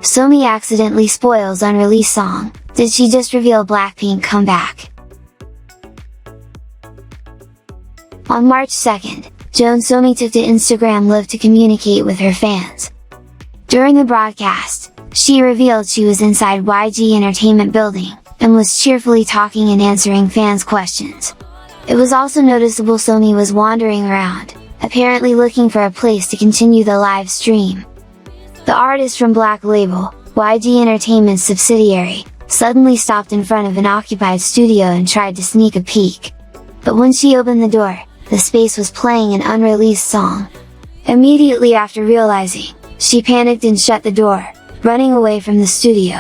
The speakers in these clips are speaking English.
Somi accidentally spoils Unreleased song. Did she just reveal BLACKPINK comeback? On March 2nd, jeon Somi took to Instagram Live to communicate with her fans. During the broadcast, she revealed she was inside YG Entertainment building, and was cheerfully talking and answering fans' questions. It was also noticeable Somi was wandering around, apparently looking for a place to continue the live stream. The artist from Black label, YG Entertainment's subsidiary, suddenly stopped in front of an occupied studio and tried to sneak a peek. But when she opened the door, the space was playing an Unreleased song. Immediately after realizing, she panicked and shut the door, running away from the studio.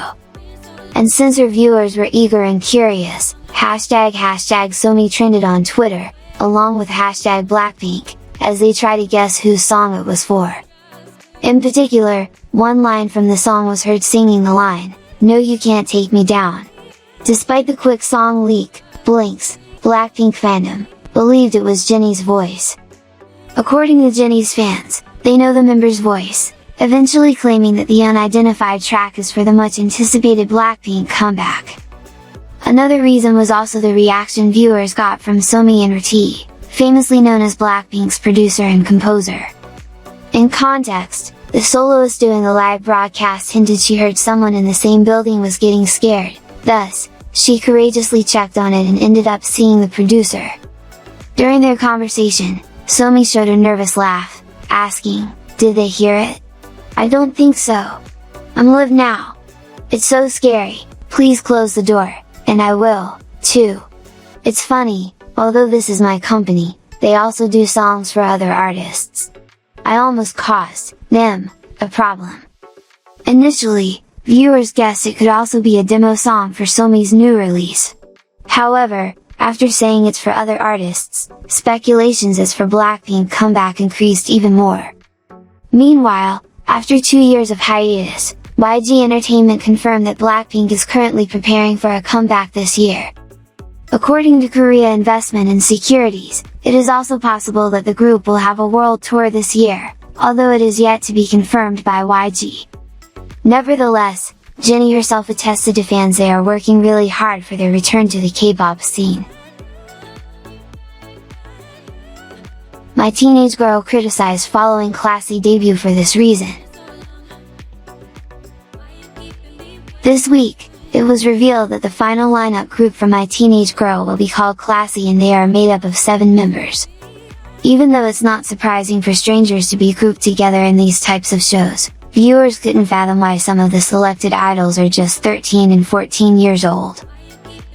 And since her viewers were eager and curious, hashtag Somi trended on Twitter, along with hashtag BLACKPINK, as they try to guess whose song it was for. In particular, one line from the song was heard singing the line, "No you can't take me down." Despite the quick song leak, Blink's BLACKPINK fandom believed it was Jennie's voice. According to Jennie's fans, they know the member's voice, eventually claiming that the unidentified track is for the much anticipated BLACKPINK comeback. Another reason was also the reaction viewers got from Somi and Rti, famously known as BLACKPINK's producer and composer. In context, the soloist doing the live broadcast hinted she heard someone in the same building was getting scared, thus, she courageously checked on it and ended up seeing the producer. During their conversation, Somi showed a nervous laugh, asking, "Did they hear it? I don't think so. I'm live now. It's so scary, please close the door, and I will, too. It's funny, although this is my company, they also do songs for other artists. I almost caused them a problem." Initially, viewers guessed it could also be a demo song for Somi's new release. However, after saying it's for other artists, speculations as for BLACKPINK comeback increased even more. Meanwhile, after 2 years of hiatus, YG Entertainment confirmed that BLACKPINK is currently preparing for a comeback this year. According to Korea Investment and Securities, it is also possible that the group will have a world tour this year, although it is yet to be confirmed by YG. Nevertheless, Jennie herself attested to fans they are working really hard for their return to the K-pop scene. My teenage girl criticized following classy debut for this reason. This week, it was revealed that the final lineup group for My Teenage Girl will be called Classy and they are made up of 7 members. Even though it's not surprising for strangers to be grouped together in these types of shows, viewers couldn't fathom why some of the selected idols are just 13 and 14 years old.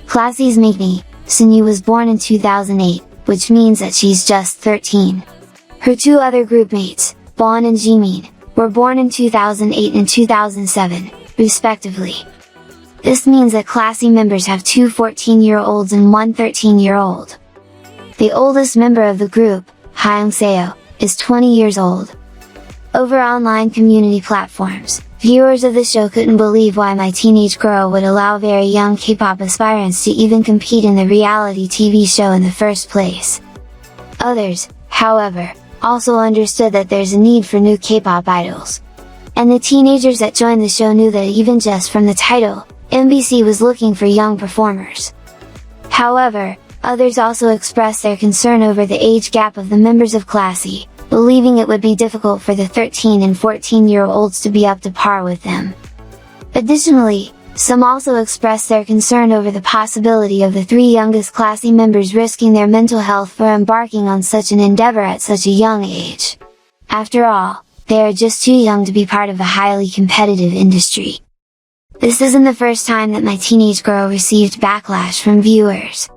Classy's maknae, Sunyi, was born in 2008, which means that she's just 13. Her 2 other group mates, Bon and Jimin, were born in 2008 and 2007, respectively. This means that Classy members have 2 14-year-olds and 1 13-year-old. The oldest member of the group, xoxo, is 20 years old. Over online community platforms, viewers of the show couldn't believe why My Teenage Girl would allow very young K-pop aspirants to even compete in the reality TV show in the first place. Others, however, also understood that there's a need for new K-pop idols. And the teenagers that joined the show knew that even just from the title, MBC was looking for young performers. However, others also expressed their concern over the age gap of the members of Classy, believing it would be difficult for the 13 and 14-year-olds to be up to par with them. Additionally, some also expressed their concern over the possibility of the 3 youngest Classy members risking their mental health for embarking on such an endeavor at such a young age. After all, they are just too young to be part of a highly competitive industry. This isn't the first time that My Teenage Girl received backlash from viewers.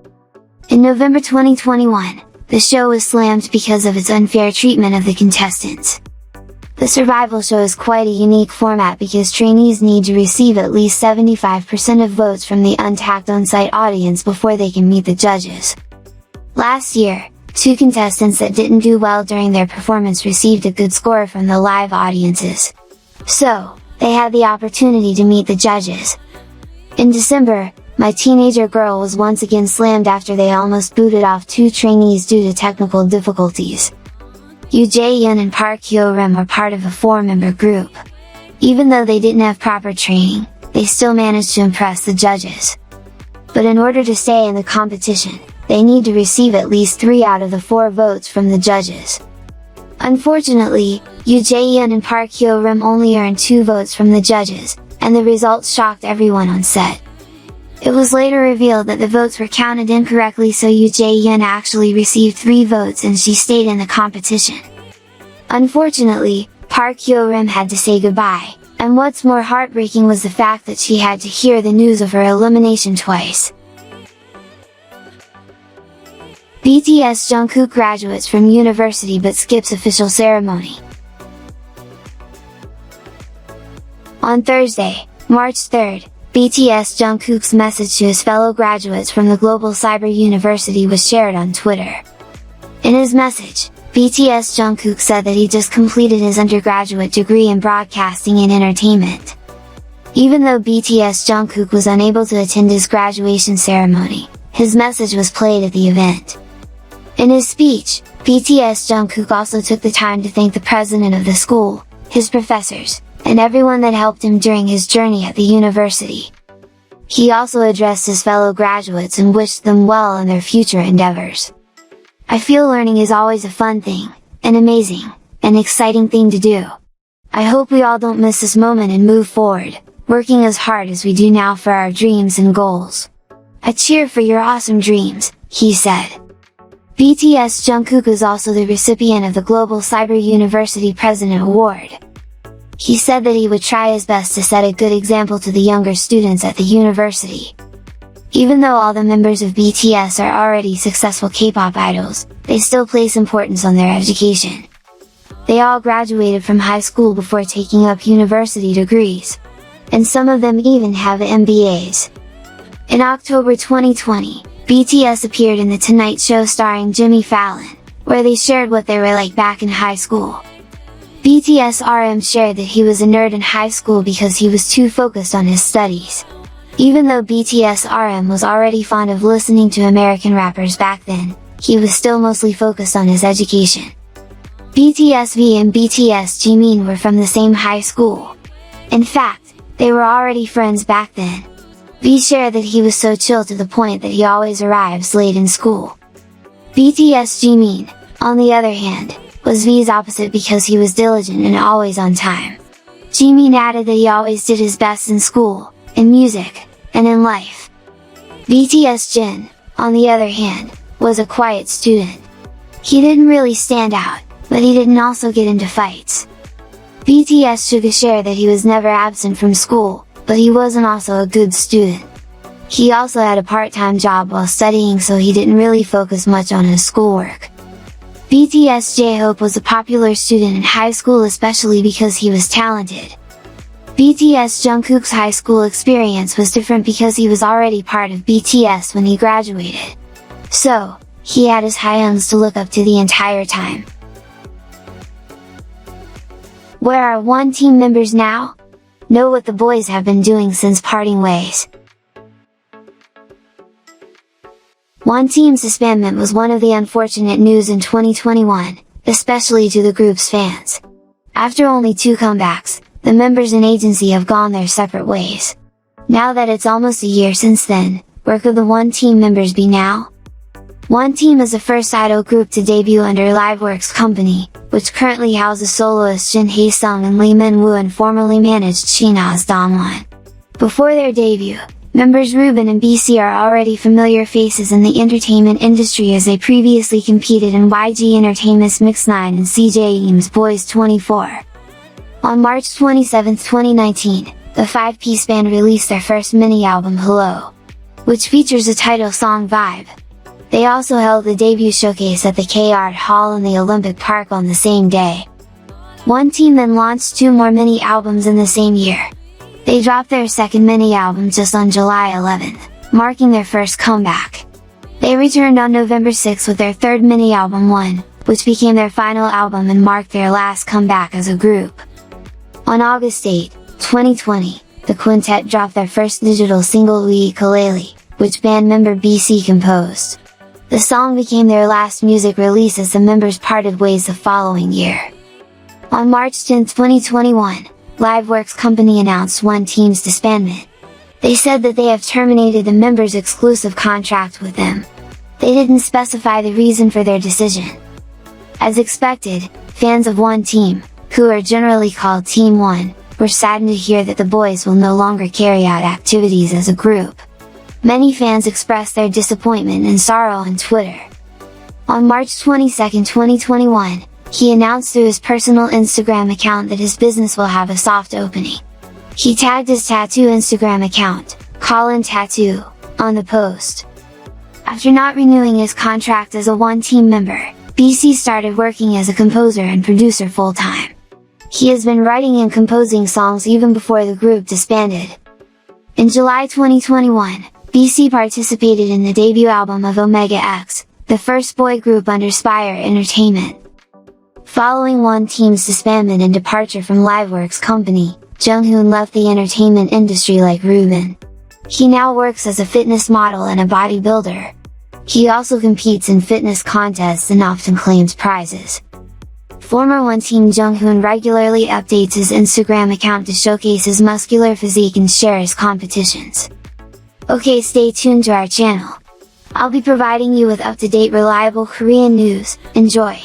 In November 2021, the show was slammed because of its unfair treatment of the contestants. The survival show is quite a unique format because trainees need to receive at least 75% of votes from the untagged on-site audience before they can meet the judges. Last year, 2 contestants that didn't do well during their performance received a good score from the live audiences. So, they had the opportunity to meet the judges. In December, My Teenager Girl was once again slammed after they almost booted off 2 trainees due to technical difficulties. Yoo Jae-yeon and Park Hyo-rim are part of a 4-member group. Even though they didn't have proper training, they still managed to impress the judges. But in order to stay in the competition, they need to receive at least 3 out of the 4 votes from the judges. Unfortunately, Yoo Jae-yeon and Park Hyo-rim only earned 2 votes from the judges, and the results shocked everyone on set. It was later revealed that the votes were counted incorrectly, so Yoo Jae-yeon actually received 3 votes and she stayed in the competition. Unfortunately, Park Hyo-rim had to say goodbye, and what's more heartbreaking was the fact that she had to hear the news of her elimination twice. BTS Jungkook graduates from university but skips official ceremony. On Thursday, March 3rd, BTS Jungkook's message to his fellow graduates from the Global Cyber University was shared on Twitter. In his message, BTS Jungkook said that he just completed his undergraduate degree in broadcasting and entertainment. Even though BTS Jungkook was unable to attend his graduation ceremony, his message was played at the event. In his speech, BTS Jungkook also took the time to thank the president of the school, his professors, and everyone that helped him during his journey at the university. He also addressed his fellow graduates and wished them well in their future endeavors. "I feel learning is always a fun thing, an amazing, and exciting thing to do. I hope we all don't miss this moment and move forward, working as hard as we do now for our dreams and goals. I cheer for your awesome dreams," he said. BTS Jungkook is also the recipient of the Global Cyber University President Award. He said that he would try his best to set a good example to the younger students at the university. Even though all the members of BTS are already successful K-pop idols, they still place importance on their education. They all graduated from high school before taking up university degrees. And some of them even have MBAs. In October 2020, BTS appeared in The Tonight Show starring Jimmy Fallon, where they shared what they were like back in high school. BTS RM shared that he was a nerd in high school because he was too focused on his studies. Even though BTS RM was already fond of listening to American rappers back then, he was still mostly focused on his education. BTS V and BTS Jimin were from the same high school. In fact, they were already friends back then. V shared that he was so chill to the point that he always arrives late in school. BTS Jimin, on the other hand, was V's opposite because he was diligent and always on time. Jimin added that he always did his best in school, in music, and in life. BTS Jin, on the other hand, was a quiet student. He didn't really stand out, but he didn't also get into fights. BTS Suga shared that he was never absent from school, but he wasn't also a good student. He also had a part-time job while studying, so he didn't really focus much on his schoolwork. BTS J-Hope was a popular student in high school, especially because he was talented. BTS Jungkook's high school experience was different because he was already part of BTS when he graduated. So, he had his Hyungs to look up to the entire time. Where are One Team members now? Know what the boys have been doing since parting ways. One Team's disbandment was one of the unfortunate news in 2021, especially to the group's fans. After only 2 comebacks, the members and agency have gone their separate ways. Now that it's almost a year since then, where could the One Team members be now? One Team is the first idol group to debut under LiveWorks company, which currently houses soloists Jin Hae-sung and Lee Min-woo and formerly managed Sheena's Dongwon. Before their debut, members Ruben and BC are already familiar faces in the entertainment industry as they previously competed in YG Entertainment's Mix 9 and CJ Eames Boys 24. On March 27, 2019, the 5-piece band released their first mini-album Hello, which features the title song Vibe. They also held the debut showcase at the K-Art Hall in the Olympic Park on the same day. One Team then launched 2 more mini-albums in the same year. They dropped their second mini-album just on July 11th, marking their first comeback. They returned on November 6 with their third mini-album One, which became their final album and marked their last comeback as a group. On August 8, 2020, the quintet dropped their first digital single Ukulele, which band member BC composed. The song became their last music release as the members parted ways the following year. On March 10, 2021, LiveWorks company announced One Team's disbandment. They said that they have terminated the members' exclusive contract with them. They didn't specify the reason for their decision. As expected, fans of One Team, who are generally called Team One, were saddened to hear that the boys will no longer carry out activities as a group. Many fans expressed their disappointment and sorrow on Twitter. On March 22, 2021, he announced through his personal Instagram account that his business will have a soft opening. He tagged his tattoo Instagram account, Colin Tattoo, on the post. After not renewing his contract as a One Team member, BC started working as a composer and producer full-time. He has been writing and composing songs even before the group disbanded. In July 2021, BC participated in the debut album of Omega X, the first boy group under Spire Entertainment. Following One Team's disbandment and departure from LiveWorks company, Jungkook left the entertainment industry like Ruben. He now works as a fitness model and a bodybuilder. He also competes in fitness contests and often claims prizes. Former One Team Jungkook regularly updates his Instagram account to showcase his muscular physique and share his competitions. Okay, stay tuned to our channel. I'll be providing you with up-to-date reliable Korean news. Enjoy!